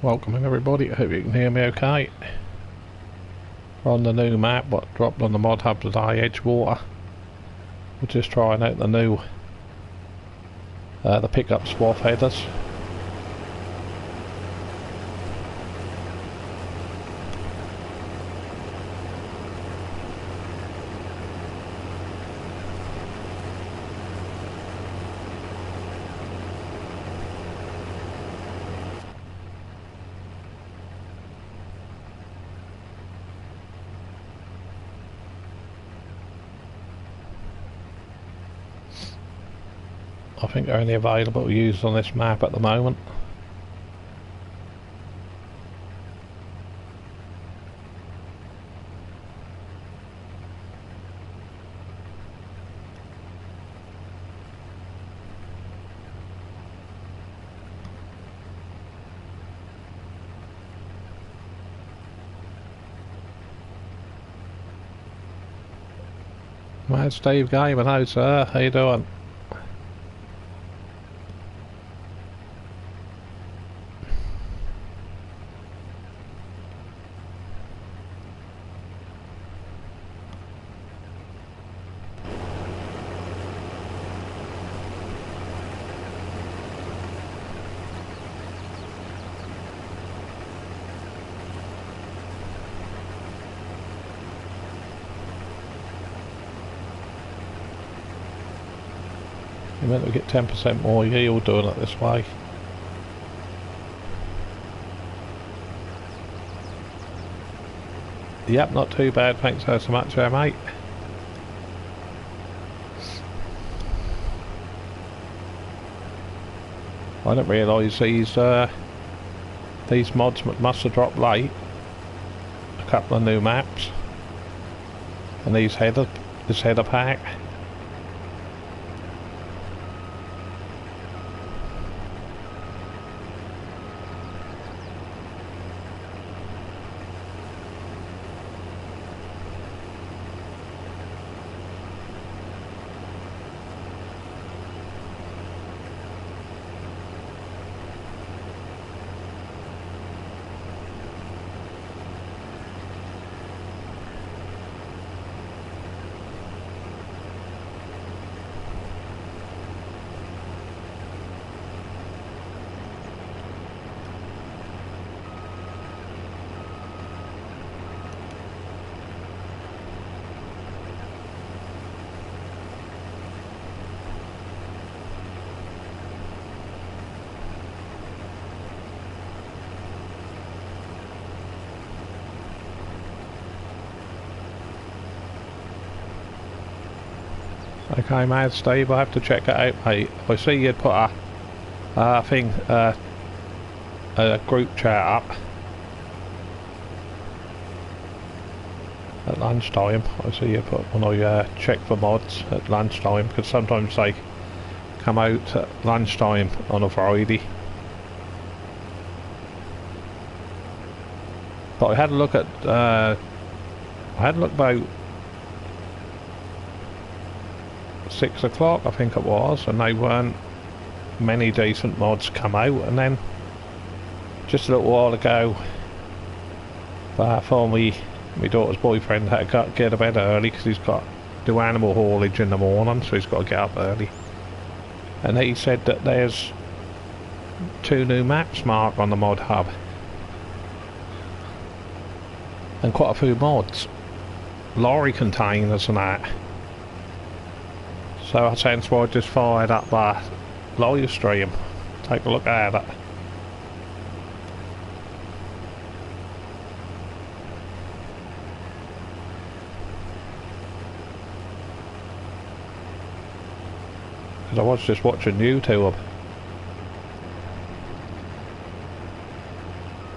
Welcome everybody, I hope you can hear me okay. We're on the new map what dropped on the mod hub today, Edgewater. We're just trying out the new the pickup swath headers. I think they're only available to use on this map at the moment. Mad Steve Gamer, hello sir, how you doing? You meant to get 10% more yield doing it this way. Yep, not too bad, thanks so much there mate. I didn't realise these mods must have dropped late. A couple of new maps. And this header pack. Okay, Mad Steve, I have to check it out, mate. I see you'd put a group chat up at lunchtime. I see you put when I check for mods at lunchtime, because sometimes they come out at lunchtime on a Friday. But I had a look at about 6 o'clock I think it was, and they weren't many decent mods come out, and then just a little while ago for my daughter's boyfriend had to get to bed early because he's got to do animal haulage in the morning, so he's got to get up early, and he said that there's 2 new maps marked on the mod hub and quite a few mods, lorry containers and that. So hence why I just fired up the live stream. Take a look at it. Because I was just watching YouTube.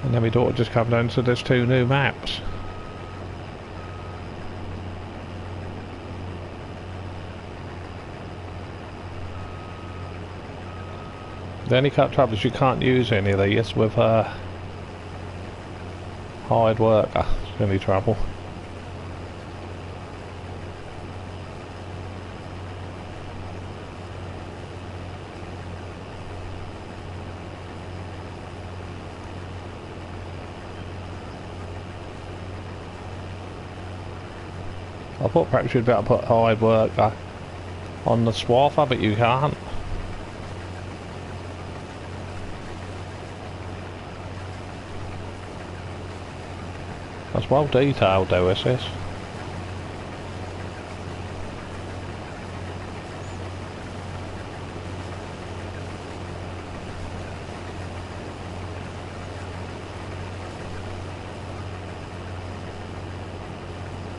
And then my daughter just come down, so there's 2 new maps. The only trouble is you can't use any of these with hired worker. It's the only trouble. I thought perhaps you'd better put hard worker on the swather, but you can't. That's well detailed though, is this?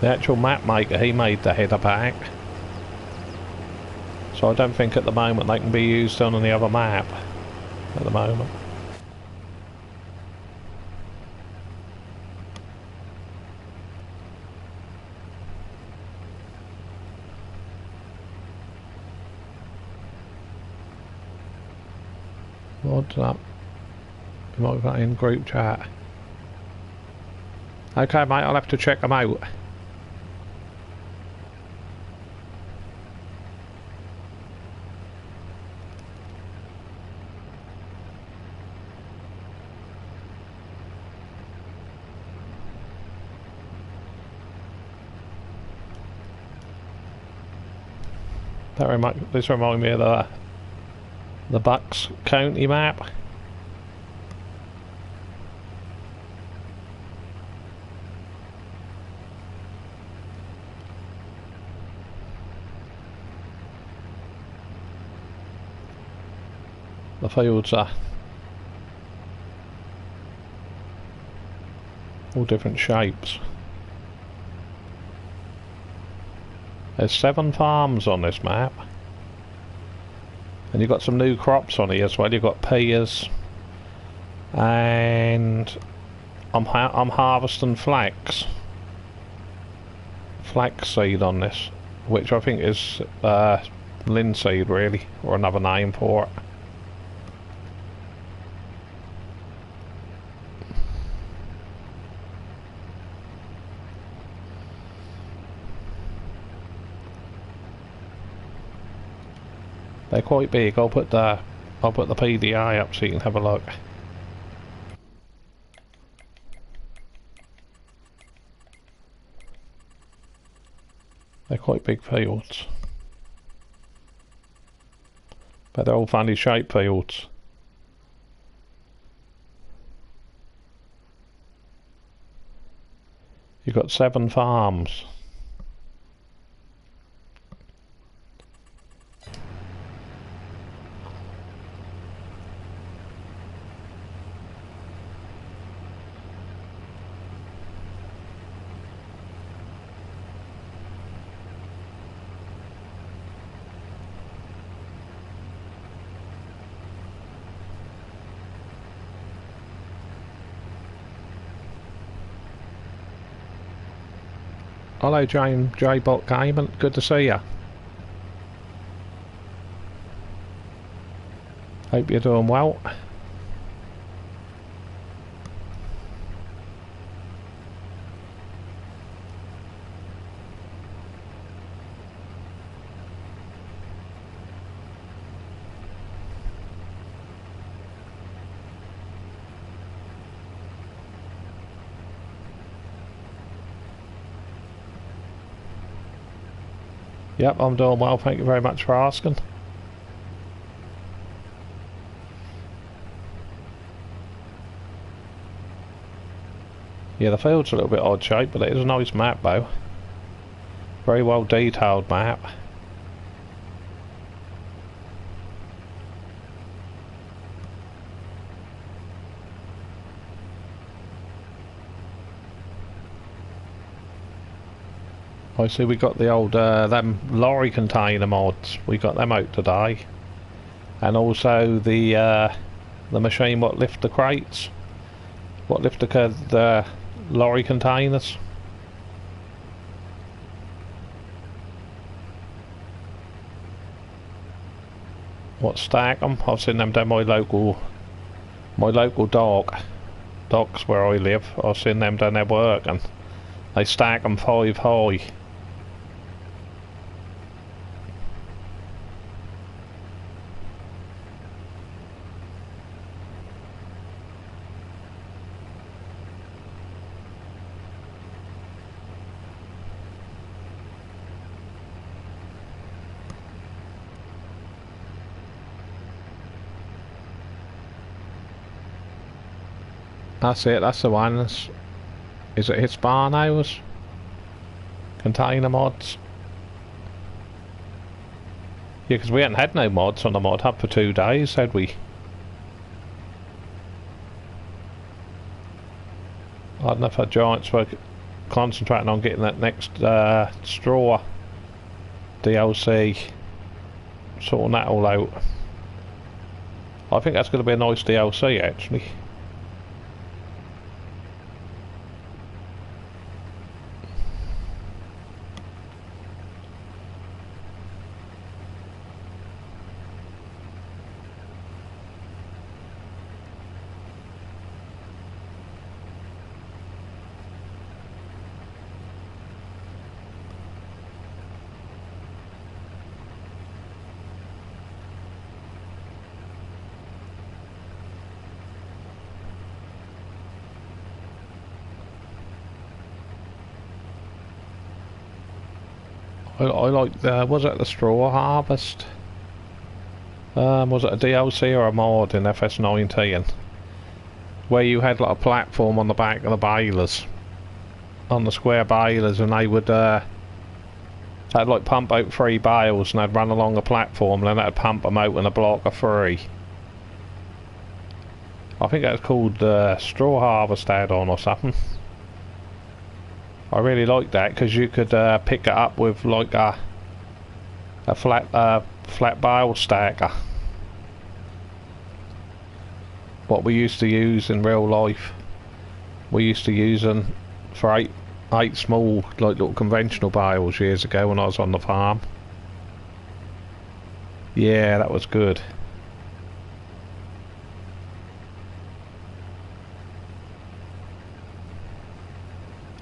The actual map maker, he made the header pack. So I don't think at the moment they can be used on any other map. At the moment. What's up? You might put in group chat. Okay mate, I'll have to check them out. This reminds me of the Bucks County map. The fields are all different shapes. There's 7 farms on this map. And you've got some new crops on here as well. You've got peas, and I'm harvesting flax seed on this, which I think is linseed really, or another name for it. They're quite big. I'll put the PDI up so you can have a look. They're quite big fields, but they're all funny shaped fields. You've got 7 farms. Hello J-Bot Gaming, good to see you. Hope you're doing well. Yep, I'm doing well, thank you very much for asking. Yeah, the field's a little bit odd shaped, but it is a nice map though. Very well detailed map. I see we got the old them lorry container mods. We got them out today, and also the machine what lift the crates, what lift the lorry containers. What stack them? I've seen them down my local docks where I live. I've seen them down there working. They stack them 5 high. That's it, that's the one. Is it Hispanos? Container mods? Yeah, because we hadn't had no mods on the mod hub for 2 days, had we? I don't know if our Giants were concentrating on getting that next straw DLC, sorting that all out. I think that's going to be a nice DLC actually. I like the, was it the straw harvest? Was it a DLC or a mod in FS19? Where you had like a platform on the back of the balers, on the square balers, and they would they'd like pump out 3 bales and they'd run along a platform and then they'd pump them out in a block of 3. I think that's called straw harvest add-on or something. I really liked that because you could pick it up with like a flat bale stacker. What we used to use in real life, we used to use them for eight small like little conventional bales years ago when I was on the farm. Yeah, that was good.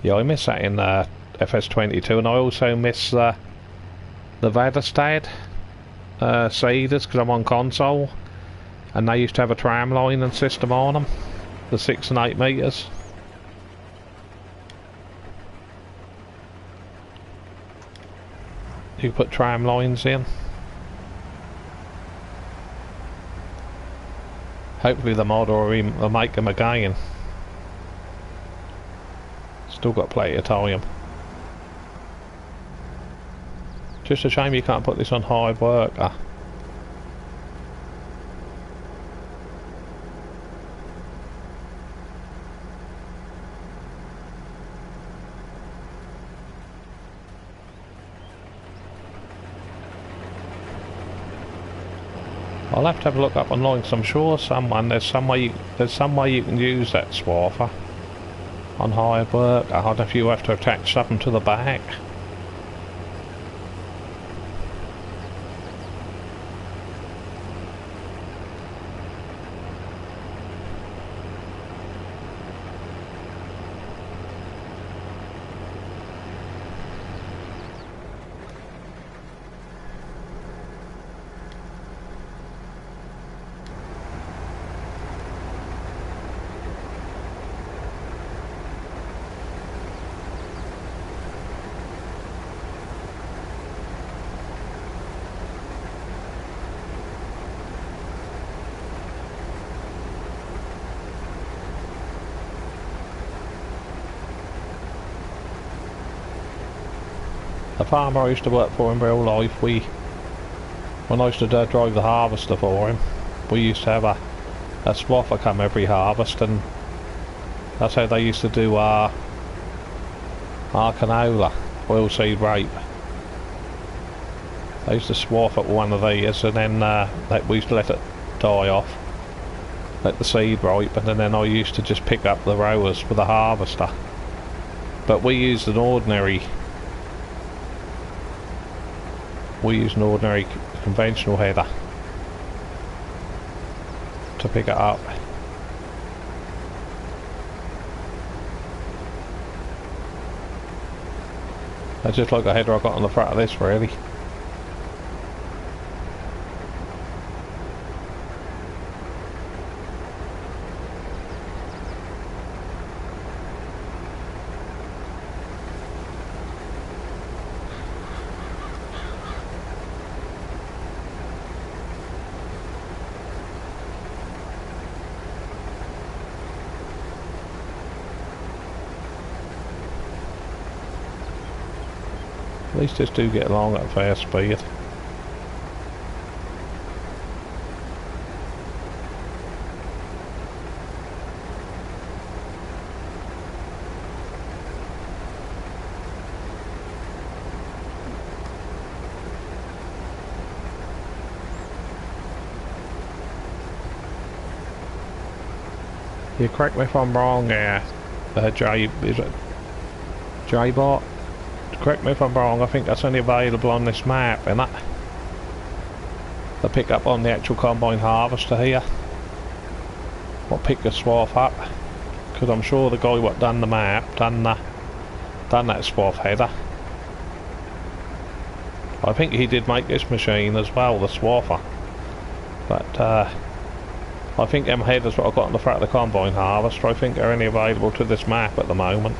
Yeah, I miss that in FS22, and I also miss the Vadestad seeders because I'm on console, and they used to have a tram line and system on them, the 6 and 8 meters. You put tram lines in. Hopefully the mod will make them again. Still got plenty of time. Just a shame you can't put this on hard worker. I'll have to have a look up online because I'm sure there's some way you can use that swather on hired work. I don't know if you have to attach something to the back. The farmer I used to work for in real life, when I used to drive the harvester for him, we used to have a swather come every harvest, and that's how they used to do our canola, oilseed rape. They used to swath at one of these, and then we used to let it die off, let the seed ripen, and then I used to just pick up the rowers with the harvester. But we used an ordinary conventional header to pick it up. That's just like the header I got on the front of this, really. least this do get along at fair speed. You correct me if I'm wrong here, is it J-Bot? Correct me if I'm wrong, I think that's only available on this map, isn't it? The pickup on the actual combine harvester here. What pick the swath up? Because I'm sure the guy what done the map, done that swath header. I think he did make this machine as well, the swather. But I think them headers what I've got on the front of the combine harvester, I think they're only available to this map at the moment.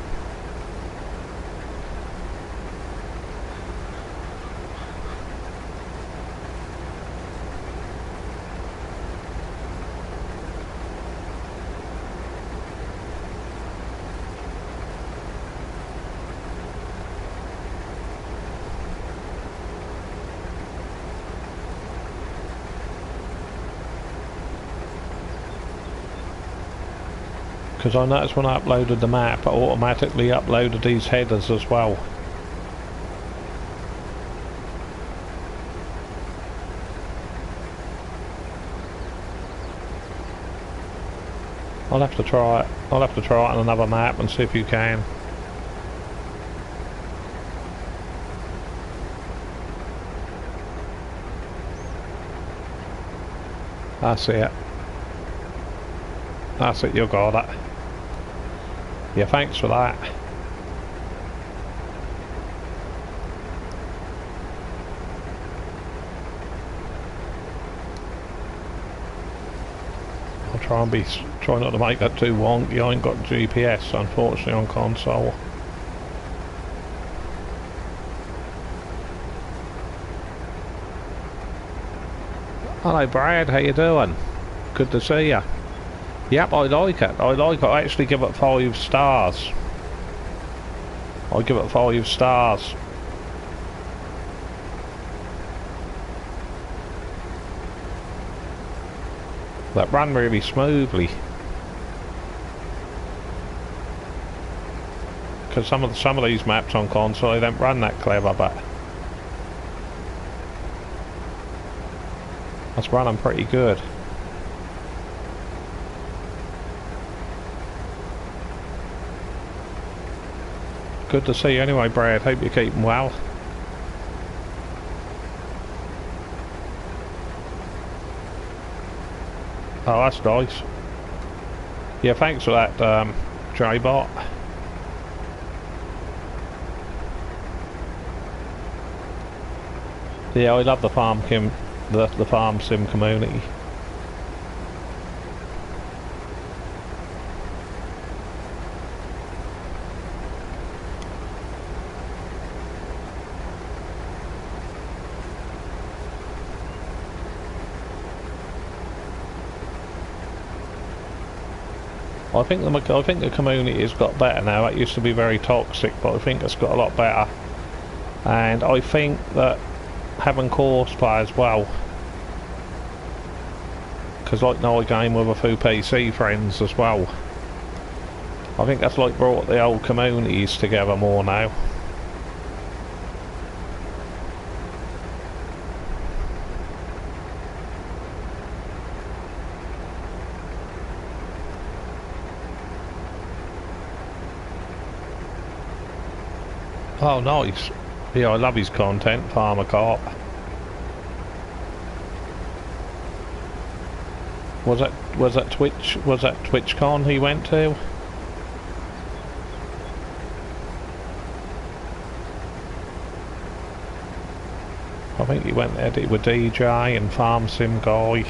Because I noticed when I uploaded the map, I automatically uploaded these headers as well. I'll have to try it. I'll have to try it on another map and see if you can. That's it. That's it, you got it. Yeah, thanks for that. I'll try not to make that too wonky. I ain't got GPS unfortunately on console. Hello Brad, how you doing? Good to see you. Yep, I like it. I like it. I actually give it 5 stars. I give it 5 stars. That ran really smoothly. Because some of these maps on console, they don't run that clever, but that's running pretty good. Good to see you anyway, Brad. Hope you're keeping well. Oh, that's nice. Yeah, thanks for that, J-Bot. Yeah, I love the farm sim community. I think the community has got better now. It used to be very toxic, but I think it's got a lot better. And I think that having courseplay as well, because like now I game with a few PC friends as well. I think that's like brought the old communities together more now. Oh, nice. Yeah, I love his content, Farmer Cop. Was that TwitchCon he went to? I think he went there with DJ and Farm Sim Guy.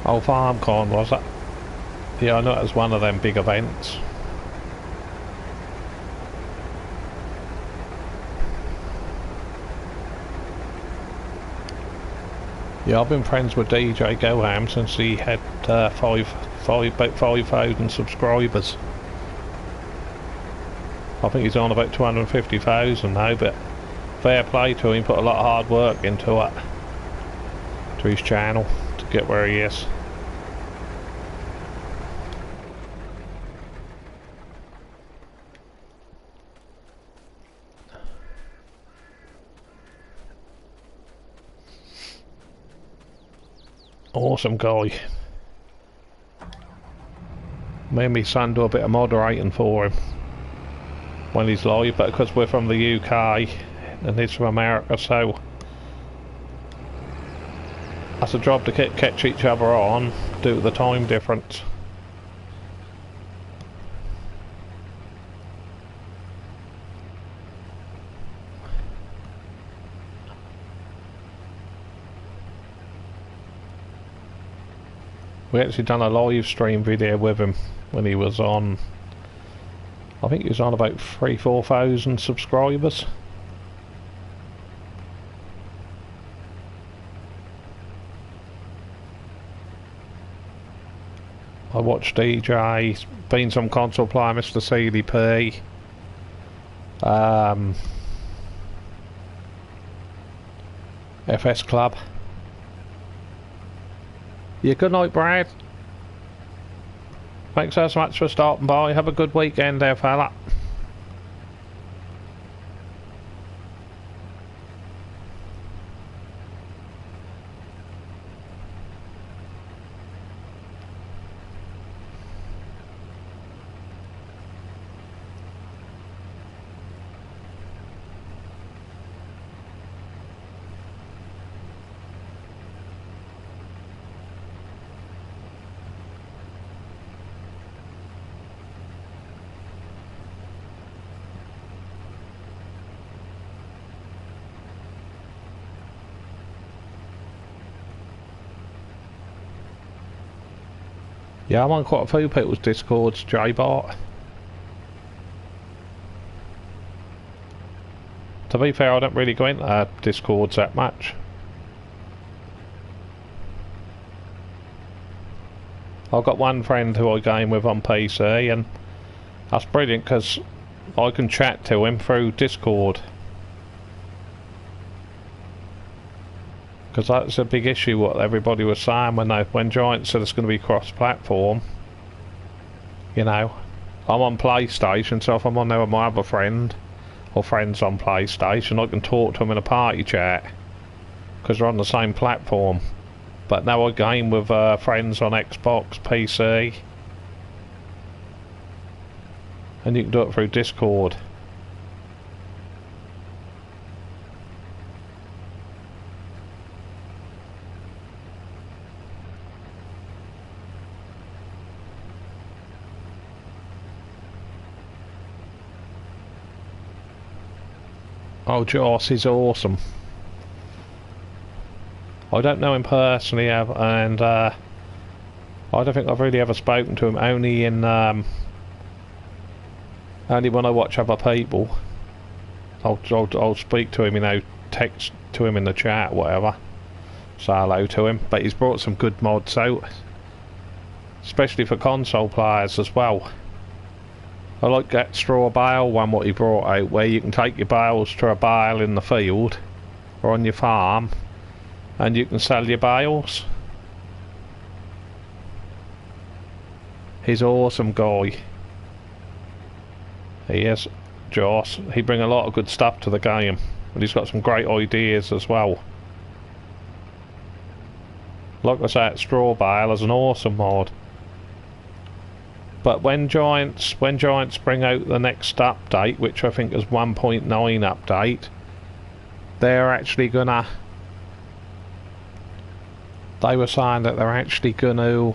Oh, FarmCon was it? Yeah, I know it was one of them big events. Yeah, I've been friends with DJ Goham since he had about 5,000 subscribers. I think he's on about 250,000 now, but fair play to him, put a lot of hard work into it, to his channel, to get where he is. Awesome guy. Me and my son do a bit of moderating for him when he's live, but because we're from the UK and he's from America, so that's a job to catch each other on due to the time difference. We actually done a live stream video with him when he was on, I think he was on about 3,000–4,000 subscribers. I watched DJ, been some console player, Mr. CDP, FS Club. Yeah, good night, Brad. Thanks so much for stopping by. Have a good weekend there, fella. Yeah, I'm on quite a few people's Discords, J-Bot. To be fair, I don't really go into Discords that much. I've got one friend who I game with on PC, and that's brilliant because I can chat to him through Discord. Because that's a big issue what everybody was saying when Giant said it's going to be cross-platform. You know, I'm on PlayStation, so if I'm on there with my other friend or friends on PlayStation, I can talk to them in a party chat because they're on the same platform. But now I game with friends on Xbox, PC, and you can do it through Discord. Oh, Joss is awesome. I don't know him personally, and I don't think I've really ever spoken to him. Only in only when I watch other people, I'll speak to him. You know, text to him in the chat, whatever. Say hello to him. But he's brought some good mods out, especially for console players as well. I like that straw bale one what he brought out, where you can take your bales to a bale in the field or on your farm and you can sell your bales. He's an awesome guy. He is, Joss. He brings a lot of good stuff to the game, and he's got some great ideas as well. Like I said, straw bale is an awesome mod. But when Giants bring out the next update, which I think is 1.9 update, they're actually gonna. They were saying that they're actually gonna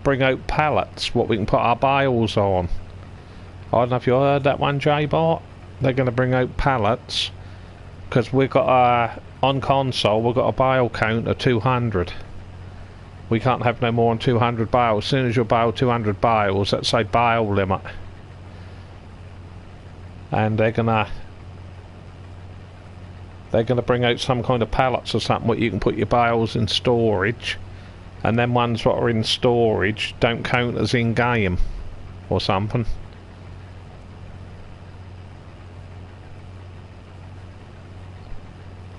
bring out pallets, what we can put our bales on. I don't know if you heard that one, J-Bot. They're gonna bring out pallets because we've got on console we've got a bale count of 200. we can't have no more than 200 bales. As soon as you bale 200 bales, let's say bale limit, and they're gonna bring out some kind of pallets or something where you can put your bales in storage, and then ones that are in storage don't count as in game or something.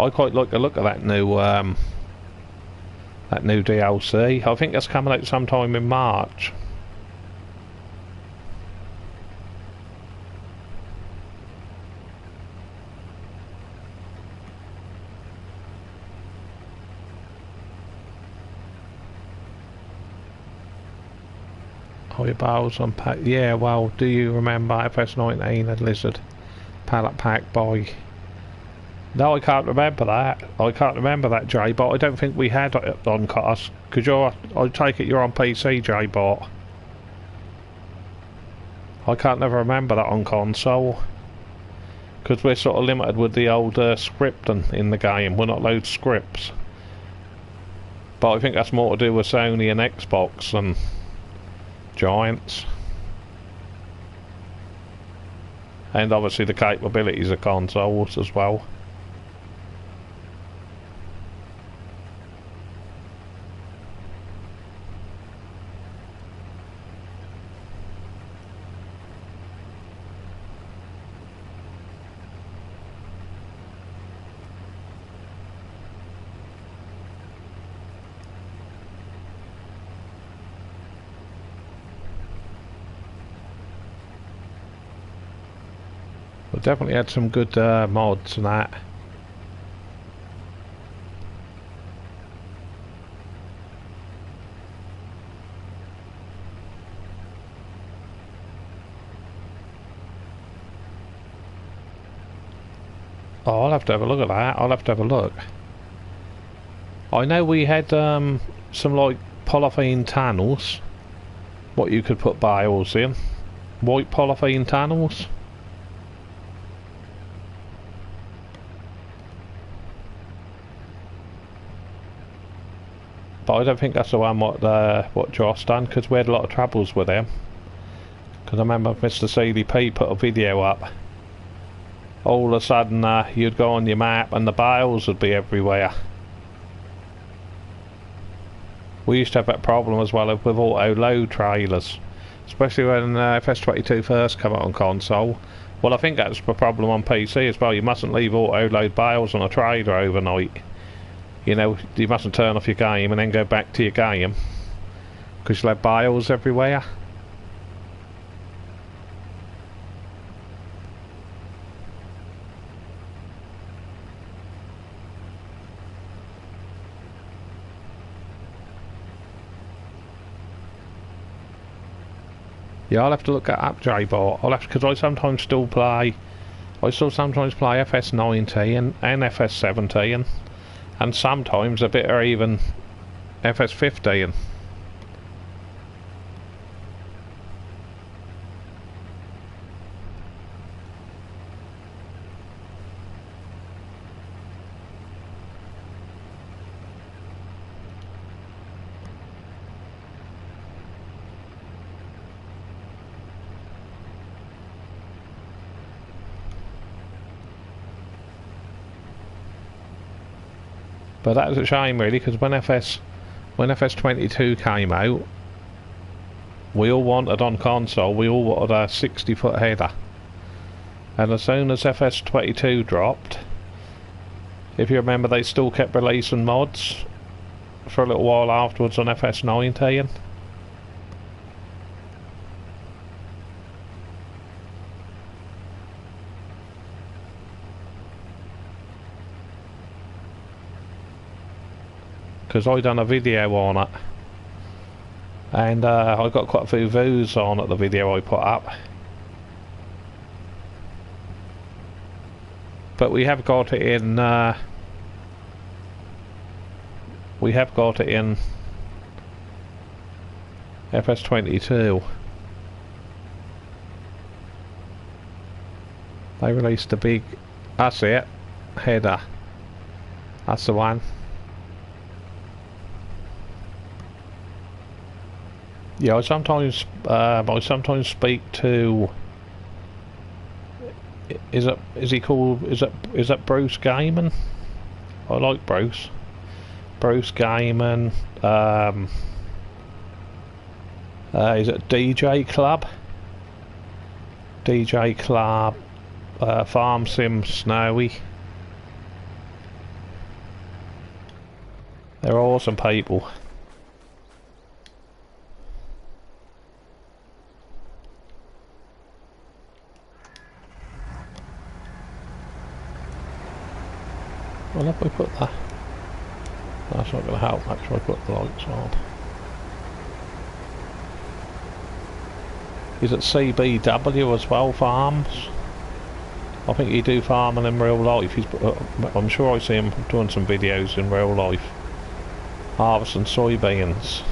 I quite like the look of that new DLC. I think that's coming out sometime in March. Oh, your bales on pack. Yeah, well, do you remember FS19 and Lizard pallet pack by? No, I can't remember that. I can't remember that, J-Bot. I don't think we had it on cars. Because I take it you're on PC, J-Bot. I can't never remember that on console. Because we're sort of limited with the old scripting in the game. We're not load scripts. But I think that's more to do with Sony and Xbox and Giants. And obviously the capabilities of consoles as well. We definitely had some good mods and that. Oh, I'll have to have a look at that. I'll have to have a look. I know we had some like polythene tunnels, what you could put bales in. White polythene tunnels. But I don't think that's the one what Josh done, because we had a lot of troubles with them. Because I remember Mr. CDP put a video up. All of a sudden you'd go on your map and the bales would be everywhere. We used to have that problem as well with auto load trailers, especially when FS22 first came out on console. Well, I think that's the problem on PC as well. You mustn't leave auto load bales on a trailer overnight. You know, you mustn't turn off your game and then go back to your game, because you'll have bales everywhere. Yeah, I'll have to look at up J-Bot. I'll have to, because I sometimes still play. I still sometimes play FS19 and FS17, and sometimes a bit or even FS15. But that was a shame really, because when FS22 came out, we all wanted on console, we all wanted a 60-foot header. And as soon as FS22 dropped, if you remember, they still kept releasing mods for a little while afterwards on FS19. Because I done a video on it, and I got quite a few views on it, the video I put up. But we have got it in FS22. They released a big, that's it, header. That's the one. Yeah, I sometimes speak to. Is that Bruce Gaiman? I like Bruce. Bruce Gaiman. Is it DJ Club? DJ Club. Farm Sim Snowy. They're awesome people. Well, if we put that, that's not going to help much if I put the lights on. Is it CBW as well, farms? I think he do farming in real life. I'm sure I see him doing some videos in real life. Harvesting soybeans.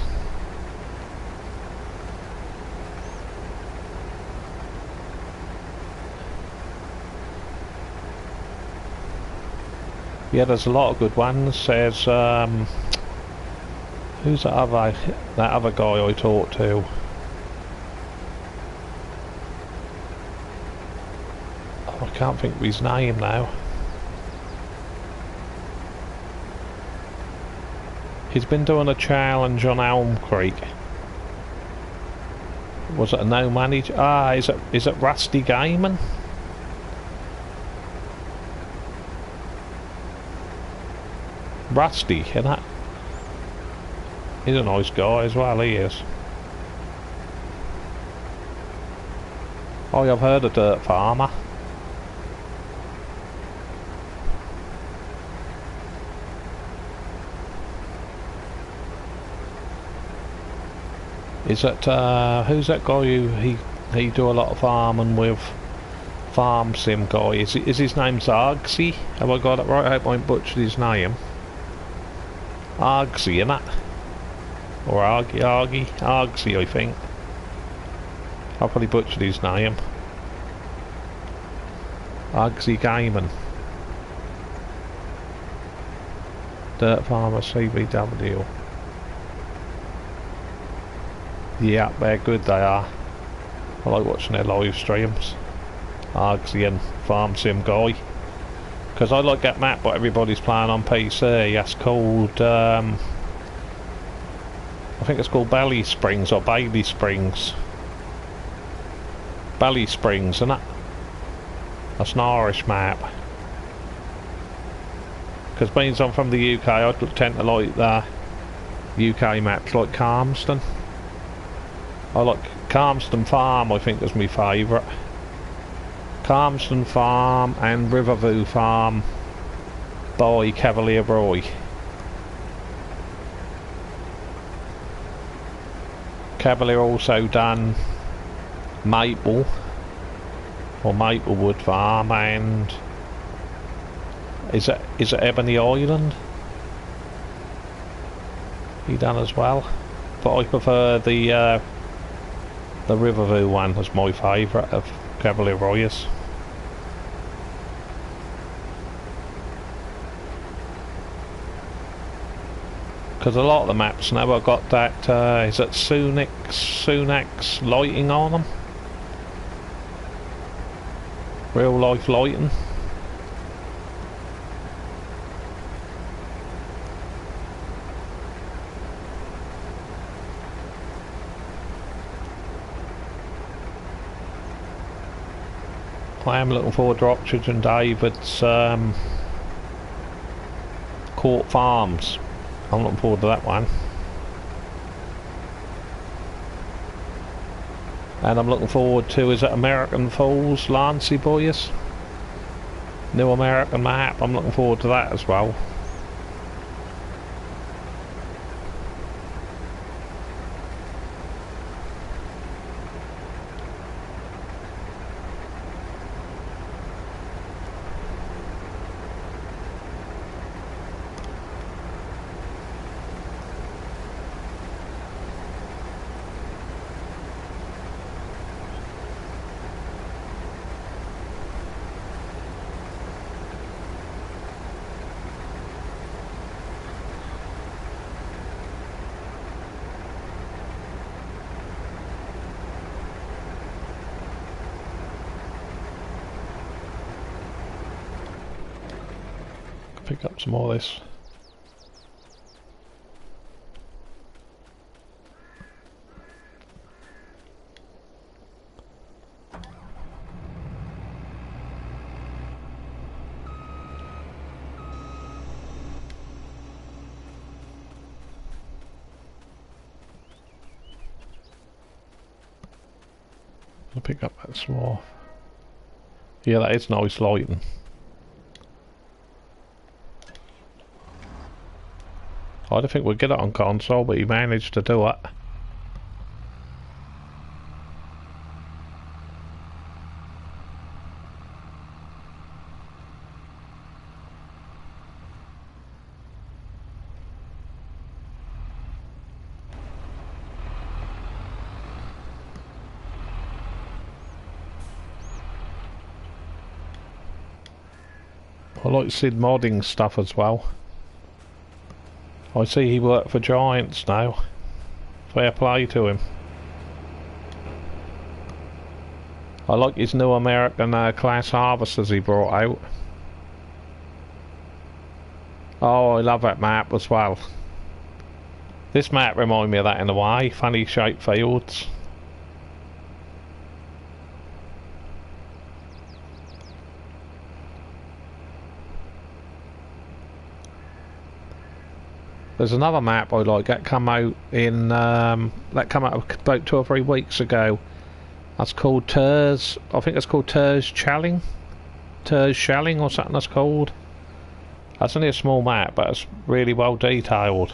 Yeah, there's a lot of good ones. There's who's that other guy I talked to? Oh, I can't think of his name now. He's been doing a challenge on Elm Creek. Was it a no manage? Ah, is it Rusty Gaiman? Rusty, isn't that? He's a nice guy as well, he is. Oh, I've heard of Dirt Farmer. Is that, who's that guy who he do a lot of farming with? Farm Sim guy. Is his name Argsy? Have I got it right? I hope I ain't butchered his name. Argsy, innit? Or Argsy, I think. I probably butchered his name. Argsy Gaiman. Dirt Farmer CBW. Yeah, they're good, they are. I like watching their live streams. Argsy and Farm Sim guy. Because I like that map what everybody's playing on PC. That's called I think it's called Belly Springs or Bailey Springs. Belly Springs, isn't it? That's an Irish map. Because being I'm from the UK, I tend to like the UK maps like Calmston. I like Calmston Farm, I think is my favourite. Calmston Farm and Riverview Farm by Cavalier Roy. Cavalier also done Maple or Maplewood Farm, and is it Ebony Island? He done as well, but I prefer the Riverview one as my favourite of Cavalier Roy's. Because a lot of the maps now have got that, is it Sunak's lighting on them? Real life lighting. I am looking forward to Oxford and David's Court Farms. I'm looking forward to that one. And I'm looking forward to, is it American Falls, Lancy Boys? New American map, I'm looking forward to that as well. Pick up some more of this. I'll pick up that small. Yeah, that is nice lighting. I don't think we'll get it on console, but he managed to do it. I like Sid modding stuff as well. I see he worked for Giants now. Fair play to him. I like his new American class harvesters he brought out. Oh, I love that map as well. This map reminds me of that in a way. Funny shaped fields. There's another map I like that come out in that come out about 2 or 3 weeks ago. That's called Turs. I think it's called Turs Challing or something that's called. That's only a small map, but it's really well detailed.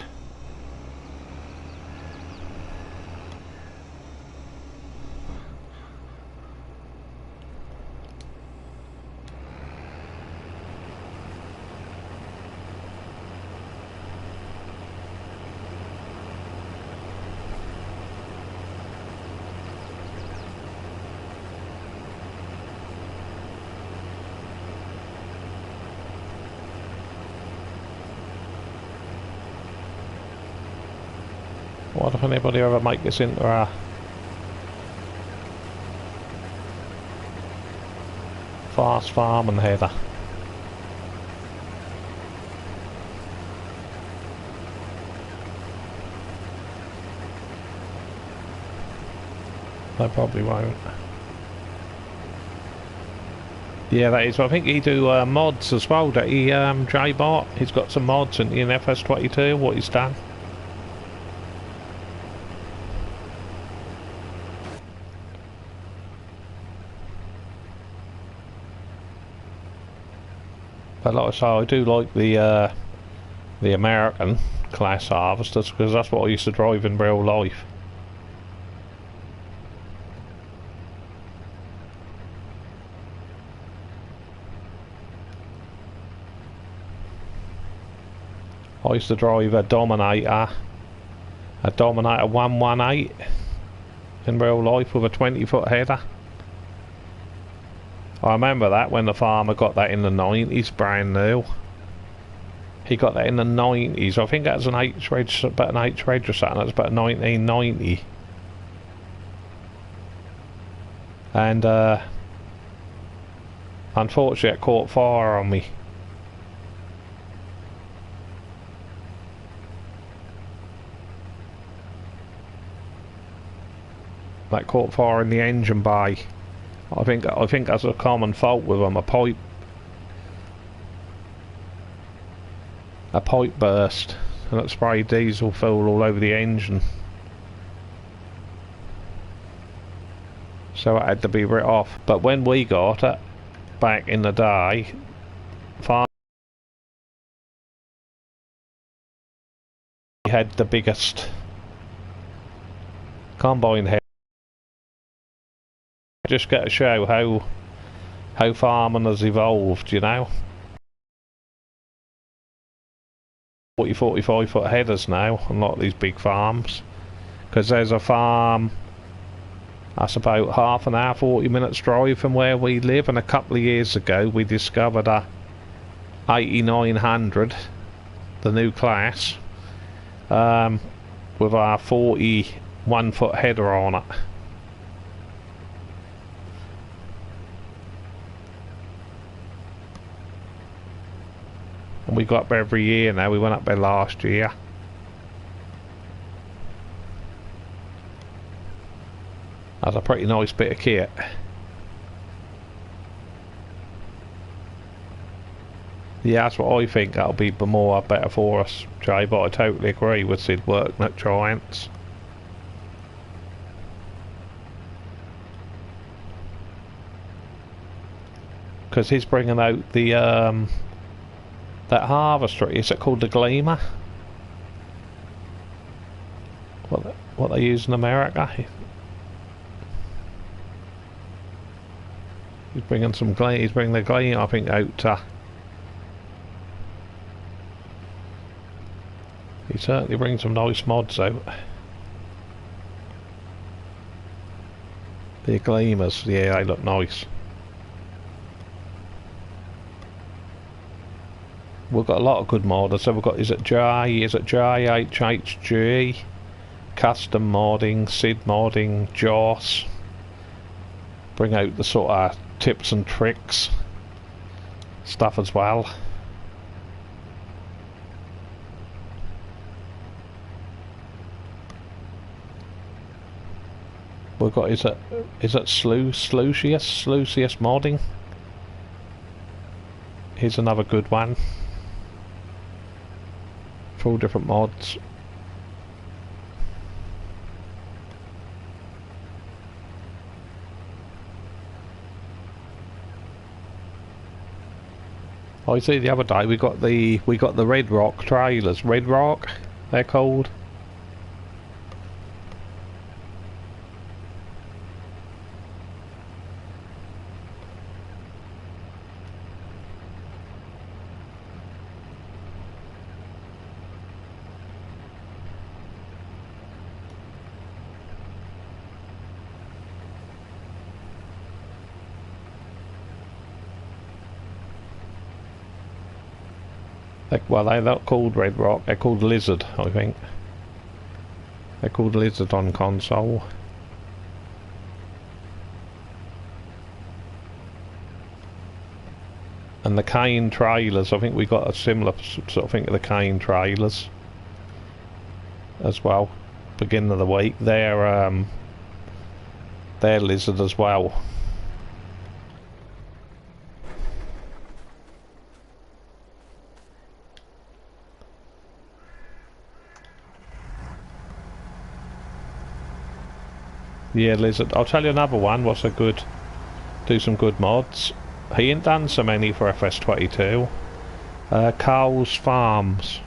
What if anybody ever make this into a fast farming header? They probably won't. Yeah, that is. I think he do mods as well. That he J-Bot. He's got some mods in FS22. What he's done. But like I say, I do like the American class harvesters because that's what I used to drive in real life. I used to drive a Dominator 118 in real life with a 20-foot header. I remember that when the farmer got that in the 90s, brand new. He got that in the 90s. I think that was an H-Reg, about an H-Reg or something. That was about 1990. And unfortunately it caught fire on me. That caught fire in the engine bay. I think that's a common fault with them. A pipe burst and it sprayed diesel fuel all over the engine. So it had to be writ off. But when we got it back in the day, we had the biggest combine head. Just got to show how farming has evolved, you know. 45 foot headers now on a lot of these big farms, because there's a farm that's about half an hour, 40 minutes drive from where we live, and a couple of years ago we discovered a 8900, the new class, with our 41 foot header on it. And we go up every year now. We went up there last year. That's a pretty nice bit of kit. Yeah, that's what I think. That'll be more better for us, Jay, but I totally agree with Sid working at Giants. Because he's bringing out the that harvester. Is it called the Gleamer? What they use in America? He's bringing some Gleamer. He's bringing the Gleamer, I think, out to. He certainly brings some nice mods out. The Gleamers, yeah, they look nice. We've got a lot of good modders. So we've got, is it JHHG, Custom Modding, Sid Modding, Joss. Bring out the sort of tips and tricks stuff as well. We've got, is it Slucius Modding? Here's another good one. For all different mods. I see the other day we got the Red Rock trailers. Red Rock, they're called. Well, they're not called Red Rock, they're called Lizard, I think. They're called Lizard on console. And the Cane trailers, I think we got a similar sort of thing to the Cane trailers as well. Beginning of the week, they're Lizard as well. Yeah, Lizard. I'll tell you another one. What's a good? Do some good mods. He ain't done so many for FS22. Carl's Farms.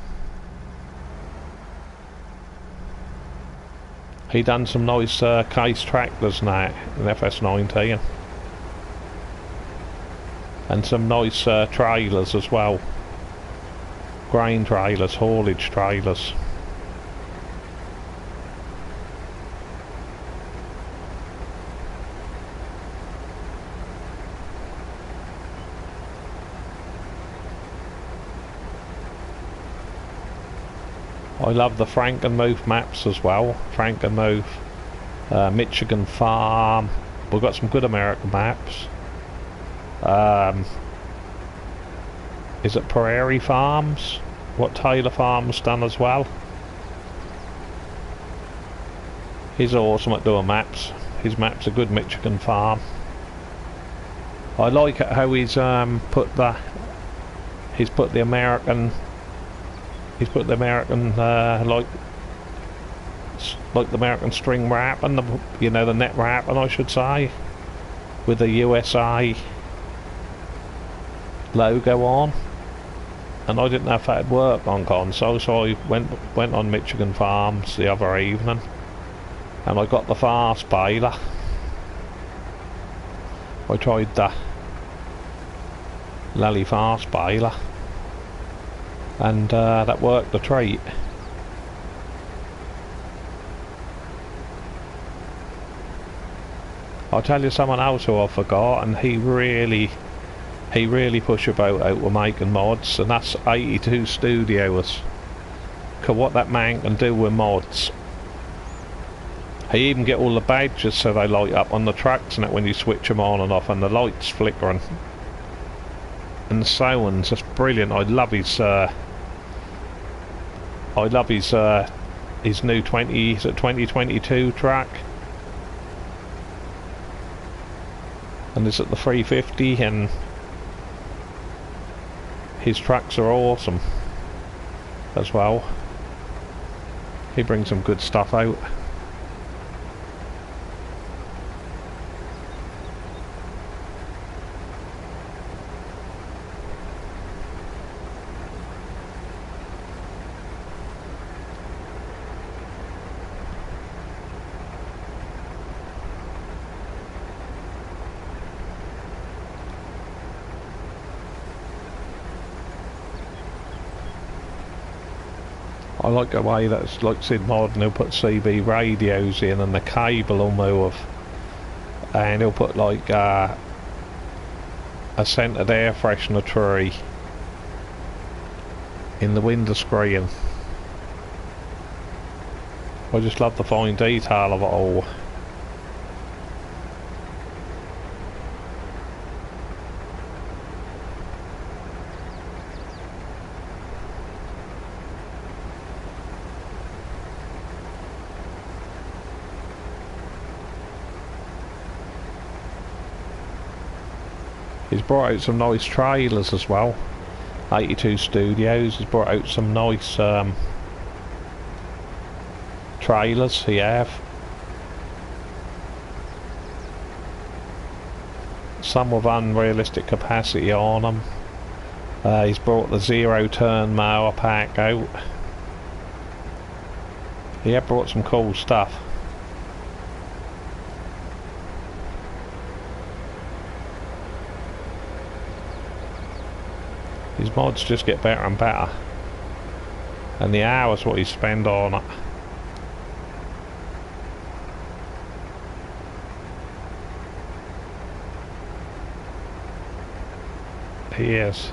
He done some nice case tractors now in FS19. And some nice trailers as well. Grain trailers, haulage trailers. I love the Frankenmuth maps as well. Frankenmuth, Michigan Farm. We've got some good American maps. Is it Prairie Farms? What Taylor Farm's done as well. He's awesome at doing maps. His maps are good. Michigan Farm. I like it how he's put the American. He's put the American like the American string wrap and the the net wrap, and I should say, with the USA logo on. And I didn't know if that'd work on console, so I went on Michigan Farms the other evening, and I got the fast baler. I tried the Lally fast baler. And that worked a treat. I'll tell you someone else who I forgot, and he really pushed a boat out with making mods, and that's 82 Studios. Cause what that man can do with mods. He even get all the badges so they light up on the trucks and that when you switch them on and off, and the lights flickering. and so on, just brilliant. I love his new 2022 track, and it's at the 350, and his tracks are awesome as well. He brings some good stuff out. I like the way that's like Sid Modern, he'll put CB radios in and the cable will move, and he'll put like a scented air freshener tree in the window screen. I just love the fine detail of it all. He's brought out some nice trailers as well. 82 Studios, he's brought out some nice trailers, he have. Some with unrealistic capacity on them. He's brought the zero turn mower pack out. He have brought some cool stuff. His mods just get better and better, and the hours what he spend on it. He is.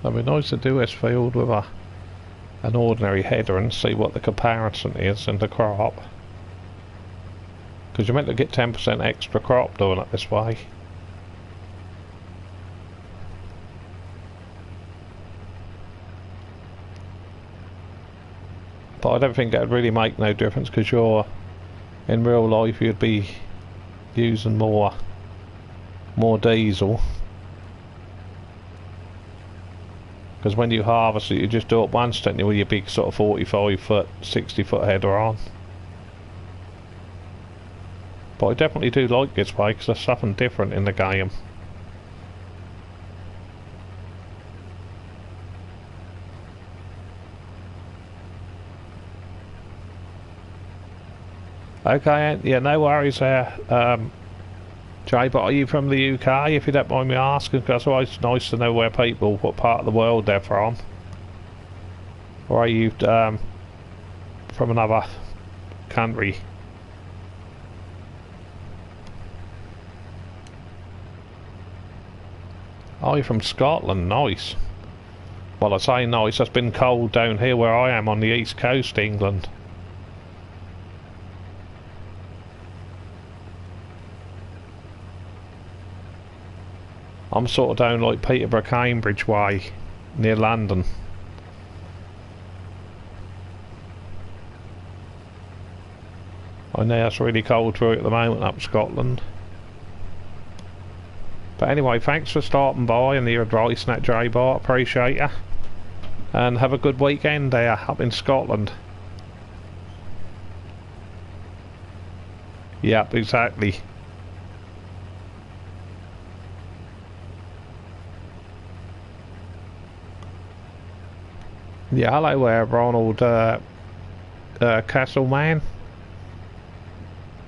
It'd be nice to do this field with an ordinary header and see what the comparison is in the crop. Because you're meant to get 10% extra crop doing it this way. But I don't think it'd really make no difference, because you're in real life you'd be using more diesel. Because when you harvest it, you just do it once, don't you, with your big sort of 45 foot, 60 foot header on. But I definitely do like this way, because there's something different in the game. Okay, yeah, no worries there, Jay, but are you from the UK, if you don't mind me asking? Because it's always nice to know where people, what part of the world they're from. Or are you from another country? Oh, you're from Scotland, nice. Well, I say nice, it's been cold down here where I am on the east coast, England. I'm sort of down like Peterborough, Cambridge way, near London. I know it's really cold through at the moment up Scotland. But anyway, thanks for stopping by and your advice on that J-Bot, appreciate ya. And have a good weekend there up in Scotland. Yep, exactly. Yeah, hello there, Ronald Castleman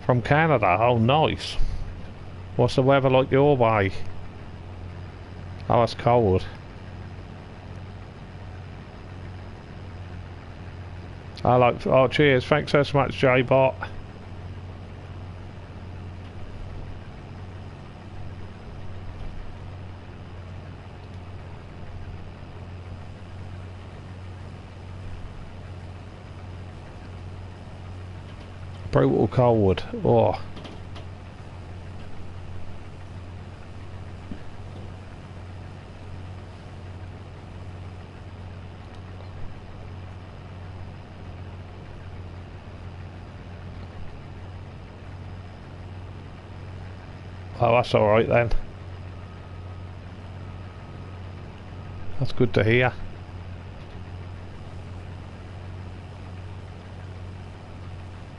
from Canada. Oh, nice. What's the weather like your way? Oh, it's cold. Oh, cheers. Thanks so much, J-Bot. Brutal cold. Oh. Oh, that's alright then. That's good to hear.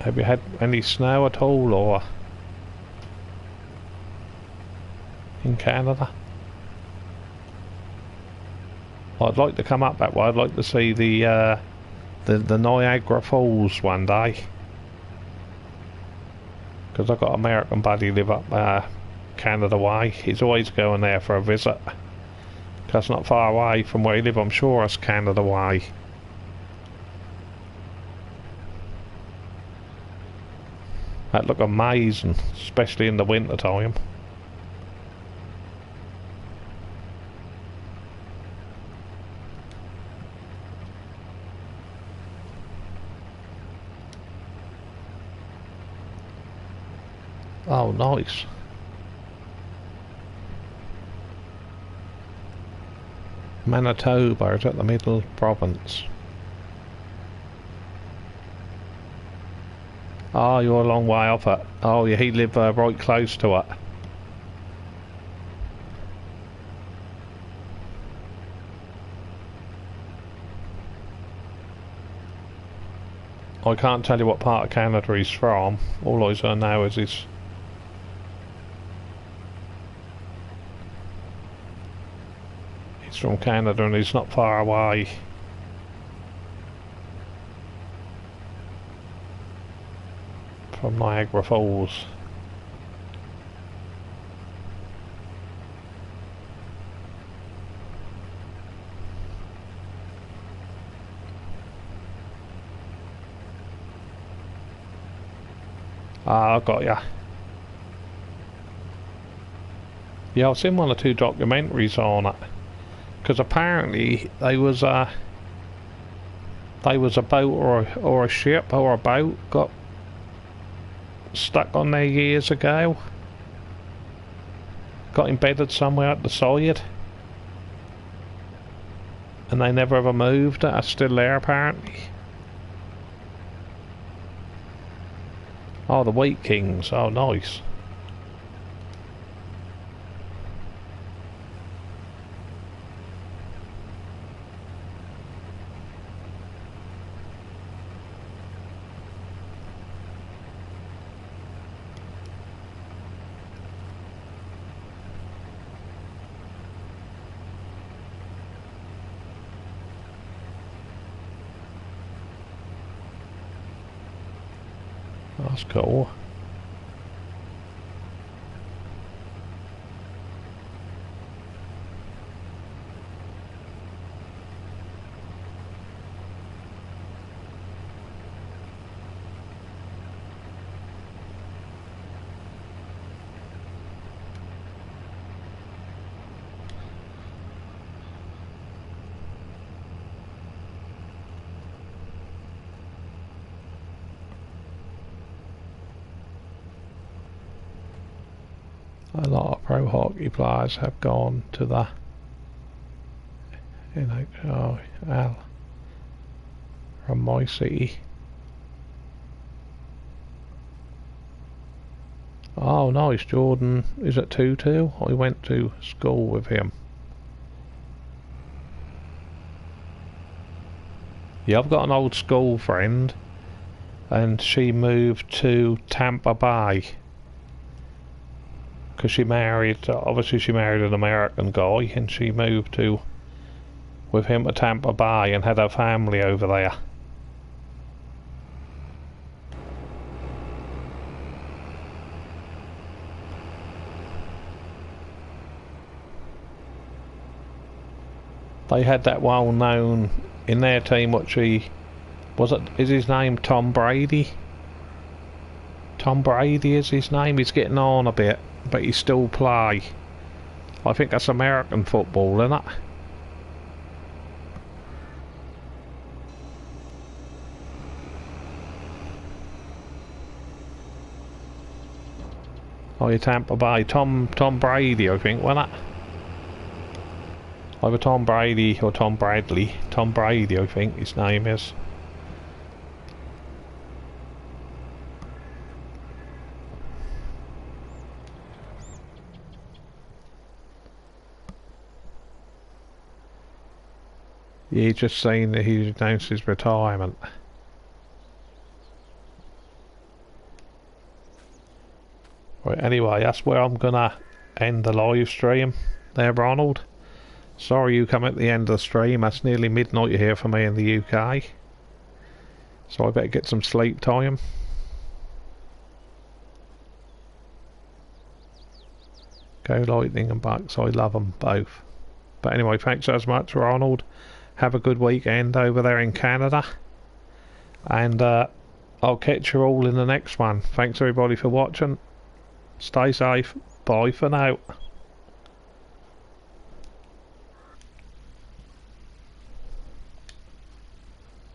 Have you had any snow at all, or in Canada? I'd like to come up that way. I'd like to see the Niagara Falls one day, because I've got an American buddy live up Canada way. He's always going there for a visit. That's not far away from where he live. I'm sure it's Canada way. That look amazing, especially in the winter time. Oh, nice. Manitoba is at the middle province. Oh, you're a long way off it. Oh, yeah, he live right close to it. I can't tell you what part of Canada he's from. All I know is he's from Canada and he's not far away. From Niagara Falls. Ah, I got ya. Yeah, I've seen one or two documentaries on it. Because apparently they was a boat or a ship or a boat got stuck on there years ago. Got embedded somewhere at the side. And they never ever moved it. It's still there apparently. Oh, the Wheat Kings. Oh, nice. That's cool. A lot of pro hockey players have gone to the NHL from my city. Oh nice, Jordan is at 2-2. I went to school with him. Yeah, I've got an old school friend and she moved to Tampa Bay because she married, obviously she married an American guy, and she moved with him to Tampa Bay and had her family over there. They had that well known in their team, is his name Tom Brady? Tom Brady is his name. He's getting on a bit, but he still play. I think that's American football, isn't it? Oh, you Tampa Bay. Tom Brady, I think, wasn't it? Either Tom Brady or Tom Bradley. Tom Brady, I think his name is. Yeah, just saying that he announced his retirement. Right, anyway, that's where I'm gonna end the live stream there, Ronald. Sorry you come at the end of the stream. That's nearly midnight here for me in the UK. So I better get some sleep time. Go Lightning and Bucks, I love them both. But anyway, thanks as much, Ronald. Have a good weekend over there in Canada. And I'll catch you all in the next one. Thanks everybody for watching. Stay safe. Bye for now.